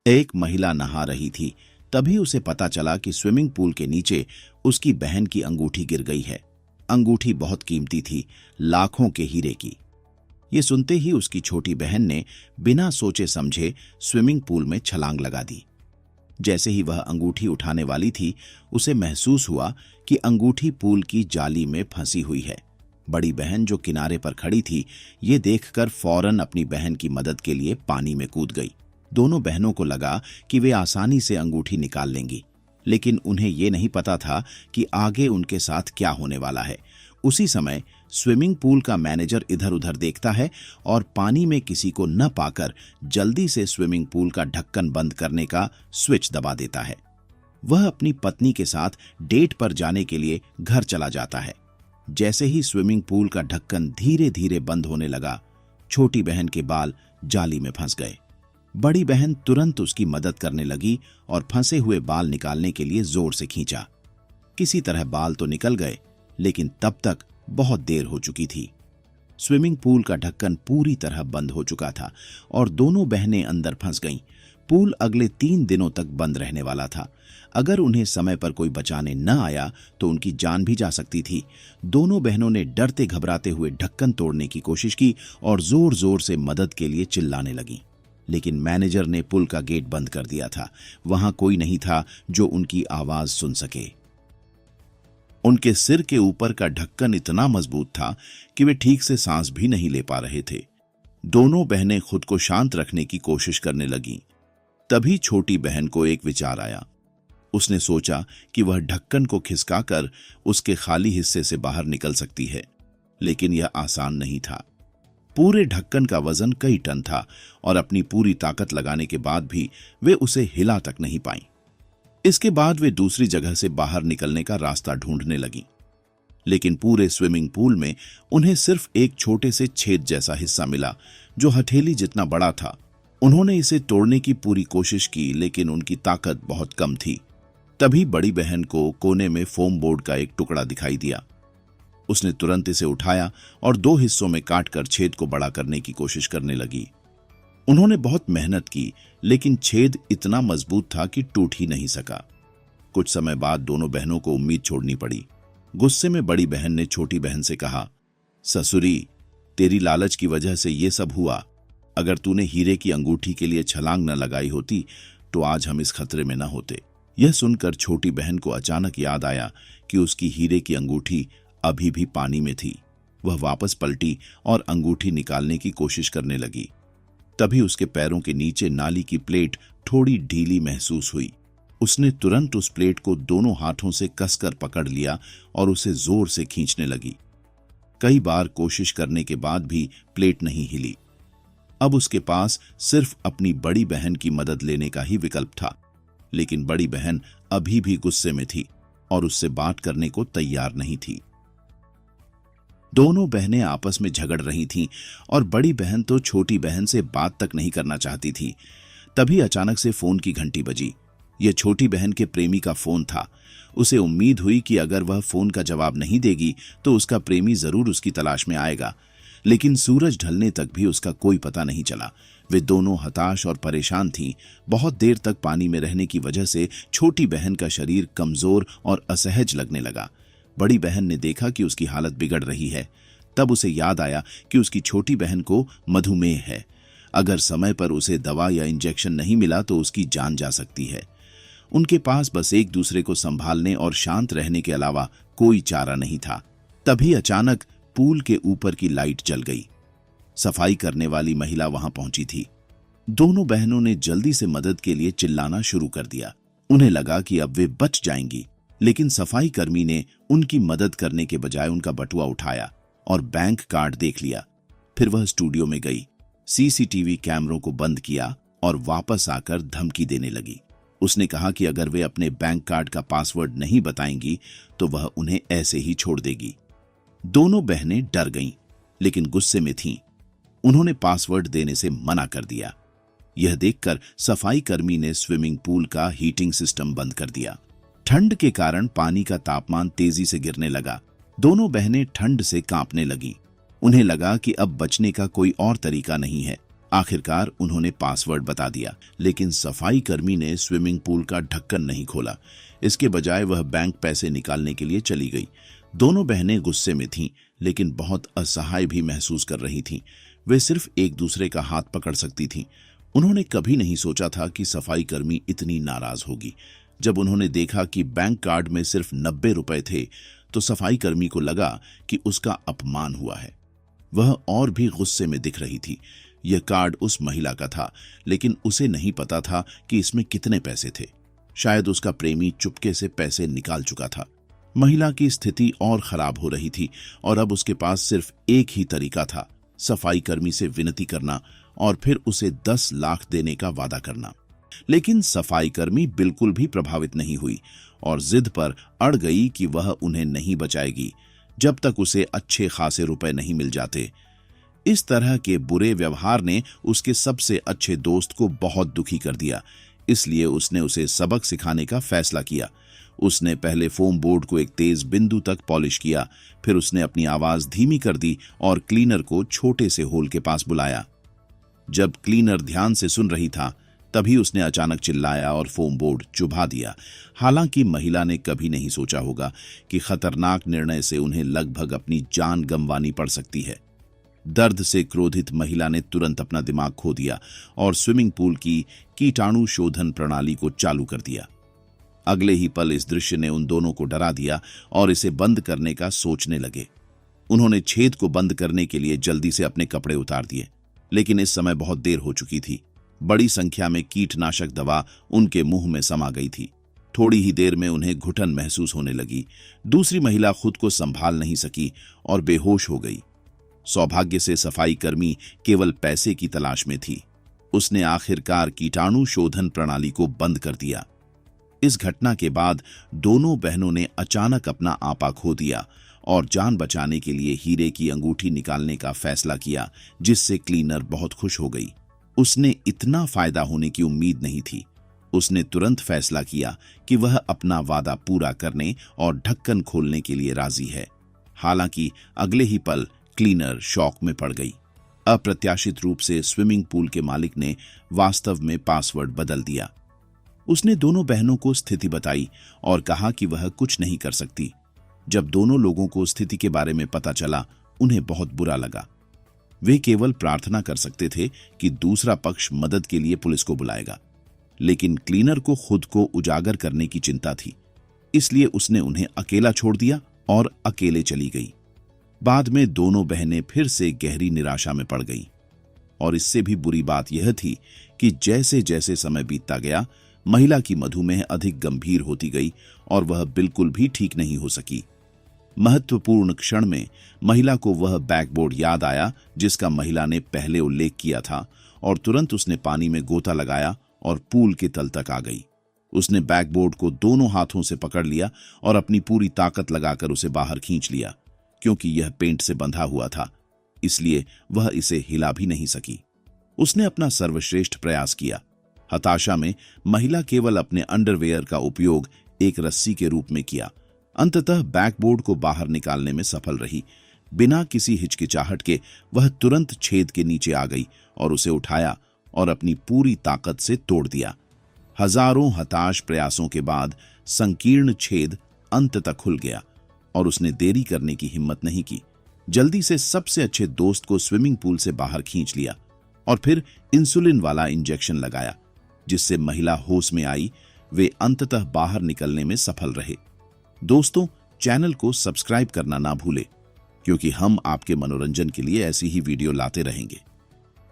एक महिला नहा रही थी। तभी उसे पता चला कि स्विमिंग पूल के नीचे उसकी बहन की अंगूठी गिर गई है। अंगूठी बहुत कीमती थी, लाखों के हीरे की। ये सुनते ही उसकी छोटी बहन ने बिना सोचे समझे स्विमिंग पूल में छलांग लगा दी। जैसे ही वह अंगूठी उठाने वाली थी, उसे महसूस हुआ कि अंगूठी पूल की जाली में फंसी हुई है। बड़ी बहन जो किनारे पर खड़ी थी, ये देखकर फौरन अपनी बहन की मदद के लिए पानी में कूद गई। दोनों बहनों को लगा कि वे आसानी से अंगूठी निकाल लेंगी, लेकिन उन्हें ये नहीं पता था कि आगे उनके साथ क्या होने वाला है। उसी समय स्विमिंग पूल का मैनेजर इधर उधर देखता है और पानी में किसी को न पाकर जल्दी से स्विमिंग पूल का ढक्कन बंद करने का स्विच दबा देता है। वह अपनी पत्नी के साथ डेट पर जाने के लिए घर चला जाता है। जैसे ही स्विमिंग पूल का ढक्कन धीरे धीरे बंद होने लगा, छोटी बहन के बाल जाली में फंस गए। बड़ी बहन तुरंत उसकी मदद करने लगी और फंसे हुए बाल निकालने के लिए जोर से खींचा। किसी तरह बाल तो निकल गए, लेकिन तब तक बहुत देर हो चुकी थी। स्विमिंग पूल का ढक्कन पूरी तरह बंद हो चुका था और दोनों बहनें अंदर फंस गईं। पूल अगले 3 दिनों तक बंद रहने वाला था। अगर उन्हें समय पर कोई बचाने न आया तो उनकी जान भी जा सकती थी। दोनों बहनों ने डरते घबराते हुए ढक्कन तोड़ने की कोशिश की और जोर जोर से मदद के लिए चिल्लाने लगीं। लेकिन मैनेजर ने पुल का गेट बंद कर दिया था। वहां कोई नहीं था जो उनकी आवाज सुन सके। उनके सिर के ऊपर का ढक्कन इतना मजबूत था कि वे ठीक से सांस भी नहीं ले पा रहे थे। दोनों बहनें खुद को शांत रखने की कोशिश करने लगीं। तभी छोटी बहन को एक विचार आया। उसने सोचा कि वह ढक्कन को खिसकाकर उसके खाली हिस्से से बाहर निकल सकती है, लेकिन यह आसान नहीं था। पूरे ढक्कन का वजन कई टन था और अपनी पूरी ताकत लगाने के बाद भी वे उसे हिला तक नहीं पाईं। इसके बाद वे दूसरी जगह से बाहर निकलने का रास्ता ढूंढने लगीं, लेकिन पूरे स्विमिंग पूल में उन्हें सिर्फ एक छोटे से छेद जैसा हिस्सा मिला जो हथेली जितना बड़ा था। उन्होंने इसे तोड़ने की पूरी कोशिश की, लेकिन उनकी ताकत बहुत कम थी। तभी बड़ी बहन को कोने में फोम बोर्ड का एक टुकड़ा दिखाई दिया। उसने तुरंत इसे उठाया और 2 हिस्सों में काटकर छेद को बड़ा करने की कोशिश करने लगी। उन्होंने बहुत मेहनत की, लेकिन छेद इतना मजबूत था कि टूट ही नहीं सका। कुछ समय बाद दोनों बहनों को उम्मीद छोड़नी पड़ी। गुस्से में बड़ी बहन ने छोटी बहन से कहा, ससुरी, तेरी लालच की वजह से ये सब हुआ। अगर तूने हीरे की अंगूठी के लिए छलांग न लगाई होती तो आज हम इस खतरे में न होते। यह सुनकर छोटी बहन को अचानक याद आया कि उसकी हीरे की अंगूठी अभी भी पानी में थी। वह वापस पलटी और अंगूठी निकालने की कोशिश करने लगी। तभी उसके पैरों के नीचे नाली की प्लेट थोड़ी ढीली महसूस हुई। उसने तुरंत उस प्लेट को दोनों हाथों से कसकर पकड़ लिया और उसे जोर से खींचने लगी। कई बार कोशिश करने के बाद भी प्लेट नहीं हिली। अब उसके पास सिर्फ अपनी बड़ी बहन की मदद लेने का ही विकल्प था, लेकिन बड़ी बहन अभी भी गुस्से में थी और उससे बात करने को तैयार नहीं थी। दोनों बहनें आपस में झगड़ रही थीं और बड़ी बहन तो छोटी बहन से बात तक नहीं करना चाहती थी। तभी अचानक से फोन की घंटी बजी। यह छोटी बहन के प्रेमी का फोन था। उसे उम्मीद हुई कि अगर वह फोन का जवाब नहीं देगी तो उसका प्रेमी जरूर उसकी तलाश में आएगा, लेकिन सूरज ढलने तक भी उसका कोई पता नहीं चला। वे दोनों हताश और परेशान थीं। बहुत देर तक पानी में रहने की वजह से छोटी बहन का शरीर कमजोर और असहज लगने लगा। बड़ी बहन ने देखा कि उसकी हालत बिगड़ रही है। तब उसे याद आया कि उसकी छोटी बहन को मधुमेह है। अगर समय पर उसे दवा या इंजेक्शन नहीं मिला तो उसकी जान जा सकती है। उनके पास बस एक दूसरे को संभालने और शांत रहने के अलावा कोई चारा नहीं था। तभी अचानक पूल के ऊपर की लाइट जल गई। सफाई करने वाली महिला वहां पहुंची थी। दोनों बहनों ने जल्दी से मदद के लिए चिल्लाना शुरू कर दिया। उन्हें लगा कि अब वे बच जाएंगी, लेकिन सफाई कर्मी ने उनकी मदद करने के बजाय उनका बटुआ उठाया और बैंक कार्ड देख लिया। फिर वह स्टूडियो में गई, सीसीटीवी कैमरों को बंद किया और वापस आकर धमकी देने लगी। उसने कहा कि अगर वे अपने बैंक कार्ड का पासवर्ड नहीं बताएंगी तो वह उन्हें ऐसे ही छोड़ देगी। दोनों बहनें डर गईं, लेकिन गुस्से में थीं। उन्होंने पासवर्ड देने से मना कर दिया। यह देखकर सफाई कर्मी ने स्विमिंग पूल का हीटिंग सिस्टम बंद कर दिया। ठंड के कारण पानी का तापमान तेजी से गिरने लगा। दोनों बहनें ठंड से कांपने लगीं। उन्हें लगा कि अब बचने का कोई और तरीका नहीं है। आखिरकार उन्होंने पासवर्ड बता दिया, लेकिन सफाई कर्मी ने स्विमिंग पूल का ढक्कन नहीं खोला। इसके बजाय वह बैंक पैसे निकालने के लिए चली गई। दोनों बहनें गुस्से में थीं, लेकिन बहुत असहाय भी महसूस कर रही थीं। वे सिर्फ एक दूसरे का हाथ पकड़ सकती थीं। उन्होंने कभी नहीं सोचा था कि सफाई कर्मी इतनी नाराज होगी। जब उन्होंने देखा कि बैंक कार्ड में सिर्फ 90 रुपए थे, तो सफाई कर्मी को लगा कि उसका अपमान हुआ है। वह और भी गुस्से में दिख रही थी। यह कार्ड उस महिला का था, लेकिन उसे नहीं पता था कि इसमें कितने पैसे थे। शायद उसका प्रेमी चुपके से पैसे निकाल चुका था। महिला की स्थिति और खराब हो रही थी और अब उसके पास सिर्फ एक ही तरीका था, सफाई कर्मी से विनती करना और फिर उसे 10 लाख देने का वादा करना। लेकिन सफाई कर्मी बिल्कुल भी प्रभावित नहीं हुई और जिद पर अड़ गई कि वह उन्हें नहीं बचाएगी जब तक उसे अच्छे खासे रुपए नहीं मिल जाते। इस तरह के बुरे व्यवहार ने उसके सबसे अच्छे दोस्त को बहुत दुखी कर दिया। इसलिए उसने उसे सबक सिखाने का फैसला किया। उसने पहले फोम बोर्ड को एक तेज बिंदु तक पॉलिश किया, फिर उसने अपनी आवाज धीमी कर दी और क्लीनर को छोटे से होल के पास बुलाया। जब क्लीनर ध्यान से सुन रही था, तभी उसने अचानक चिल्लाया और फोम बोर्ड चुभा दिया। हालांकि महिला ने कभी नहीं सोचा होगा कि खतरनाक निर्णय से उन्हें लगभग अपनी जान गंवानी पड़ सकती है। दर्द से क्रोधित महिला ने तुरंत अपना दिमाग खो दिया और स्विमिंग पूल की कीटाणु शोधन प्रणाली को चालू कर दिया। अगले ही पल इस दृश्य ने उन दोनों को डरा दिया और इसे बंद करने का सोचने लगे। उन्होंने छेद को बंद करने के लिए जल्दी से अपने कपड़े उतार दिए, लेकिन इस समय बहुत देर हो चुकी थी। बड़ी संख्या में कीटनाशक दवा उनके मुंह में समा गई थी। थोड़ी ही देर में उन्हें घुटन महसूस होने लगी। दूसरी महिला खुद को संभाल नहीं सकी और बेहोश हो गई। सौभाग्य से सफाई कर्मी केवल पैसे की तलाश में थी। उसने आखिरकार कीटाणु शोधन प्रणाली को बंद कर दिया। इस घटना के बाद दोनों बहनों ने अचानक अपना आपा खो दिया और जान बचाने के लिए हीरे की अंगूठी निकालने का फैसला किया, जिससे क्लीनर बहुत खुश हो गई। उसने इतना फायदा होने की उम्मीद नहीं थी। उसने तुरंत फैसला किया कि वह अपना वादा पूरा करने और ढक्कन खोलने के लिए राजी है। हालांकि अगले ही पल क्लीनर शॉक में पड़ गई। अप्रत्याशित रूप से स्विमिंग पूल के मालिक ने वास्तव में पासवर्ड बदल दिया। उसने दोनों बहनों को स्थिति बताई और कहा कि वह कुछ नहीं कर सकती। जब दोनों लोगों को स्थिति के बारे में पता चला, उन्हें बहुत बुरा लगा। वे केवल प्रार्थना कर सकते थे कि दूसरा पक्ष मदद के लिए पुलिस को बुलाएगा, लेकिन क्लीनर को खुद को उजागर करने की चिंता थी। इसलिए उसने उन्हें अकेला छोड़ दिया और अकेले चली गई। बाद में दोनों बहनें फिर से गहरी निराशा में पड़ गईं। और इससे भी बुरी बात यह थी कि जैसे जैसे समय बीतता गया, महिला की मधुमेह अधिक गंभीर होती गई और वह बिल्कुल भी ठीक नहीं हो सकी। महत्वपूर्ण क्षण में महिला को वह बैकबोर्ड याद आया जिसका महिला ने पहले उल्लेख किया था, और तुरंत उसने पानी में गोता लगाया और पूल के तल तक आ गई। उसने बैकबोर्ड को दोनों हाथों से पकड़ लिया और अपनी पूरी ताकत लगाकर उसे बाहर खींच लिया। क्योंकि यह पेंट से बंधा हुआ था, इसलिए वह इसे हिला भी नहीं सकी। उसने अपना सर्वश्रेष्ठ प्रयास किया। हताशा में महिला केवल अपने अंडरवेयर का उपयोग एक रस्सी के रूप में किया। अंततः बैकबोर्ड को बाहर निकालने में सफल रही। बिना किसी हिचकिचाहट के वह तुरंत छेद के नीचे आ गई और उसे उठाया और अपनी पूरी ताकत से तोड़ दिया। हजारों हताश प्रयासों के बाद संकीर्ण छेद अंततः खुल गया और उसने देरी करने की हिम्मत नहीं की। जल्दी से सबसे अच्छे दोस्त को स्विमिंग पूल से बाहर खींच लिया और फिर इंसुलिन वाला इंजेक्शन लगाया, जिससे महिला होश में आई। वे अंततः बाहर निकलने में सफल रहे। दोस्तों, चैनल को सब्सक्राइब करना ना भूलें, क्योंकि हम आपके मनोरंजन के लिए ऐसी ही वीडियो लाते रहेंगे।